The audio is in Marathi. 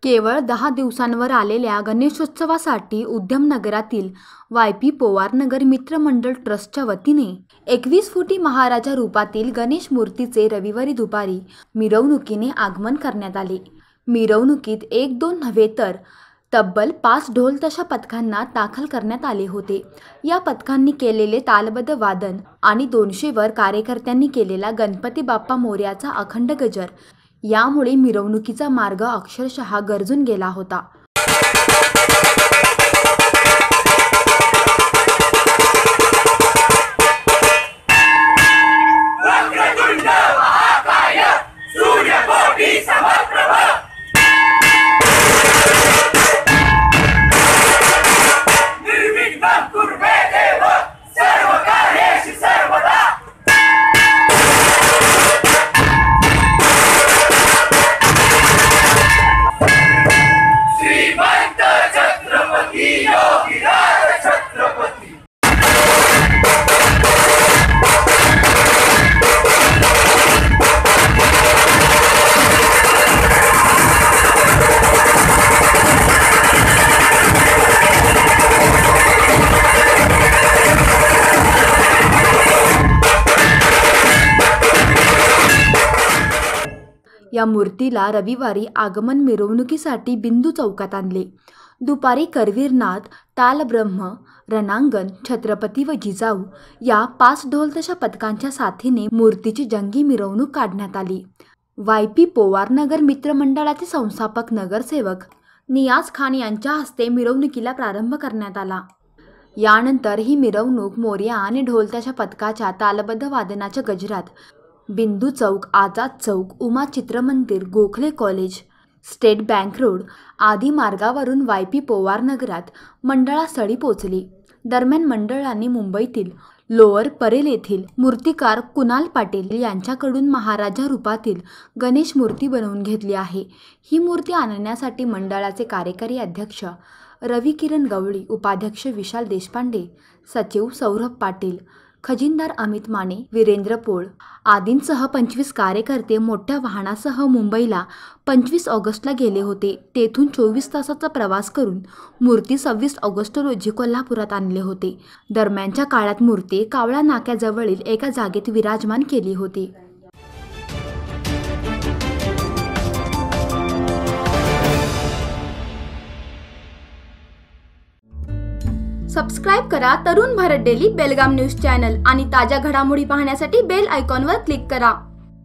केवळ 10 दिवसांवर आलेल्या गणेशोत्सवासाठी उद्यमनगरातील वाय.पी. पोवार नगर मित्रमंडळ ट्रस्टच्या वतीने 21 फुटी महाराजा रूपातील गणेश मूर्तीचे रविवारी दुपारी मिरवणुकीने आगमन करण्यात आले। मिरवणुकीत 1-2 नव्हे तर तब्बल 5 ढोल-ताशा पथकांना दाखल करण्यात आले होते। या पथकांनी केलेले तालबद्ध वादन आणि 200 वर कार्यकर्त्यांनी केलेला गणपती बाप्पा मोरयाचा अखंड गजर यामुळे मिरवणुकीचा मार्ग अक्षरशः गरजून गेला होता। या मूर्तीला रविवारी आगमन मिरवणुकीसाठी बिंदू चौकात आणले। दुपारी करवीरनाथ, तालब्रह्म, रणांगण, छत्रपती व जिजाऊ या 5 ढोल-ताशा पथकांच्या साथीने मूर्तीची जंगी मिरवणूक काढण्यात आली। वाय.पी. पोवार नगर मित्रमंडळाचे संस्थापक नगरसेवक नियाज खान यांच्या हस्ते मिरवणुकीला प्रारंभ करण्यात आला। यानंतर ही मिरवणूक मोरया आणि ढोल-ताशा पथकाच्या तालबद्ध वादनाच्या गजरात Bindu Chowk, Azad Chowk, Uma Chitramandir, Gokhale college, state bank road आदी मार्गावरून वाय.पी. पोवार नगरात मंडळास्थळी पोहोचली। दरम्यान मंडळाने मुंबईतील लोअर परेल येथील मूर्तिकार कुणाल पाटील यांच्याकडून महाराजा रूपातील गणेश मूर्ती बनवून घेतली आहे। ही मूर्ती आणण्यासाठी मंडळाचे कार्यकारी अध्यक्ष रवी किरण गवळी, उपाध्यक्ष विशाल देशपांडे, सचिव सौरभ पाटील, खजिनदार अमित माने, वीरेंद्र पोळ आदींसह 25 कार्यकर्ते मोठ्या वाहनासह मुंबईला 25 ऑगस्टला गेले होते। तेथून 24 तासाचा प्रवास करून मूर्ती 26 ऑगस्ट रोजी कोल्हापुरात आणले होते। दरम्यानच्या काळात मूर्ती कावळा नाक्याजवळील एका जागेत विराजमान केली होती। सबस्क्राइब करा तरुण भारत डेली बेलगाम न्यूज चॅनल आणि ताज्या घडामोडी पाहण्यासाठी बेल आयकॉनवर क्लिक करा।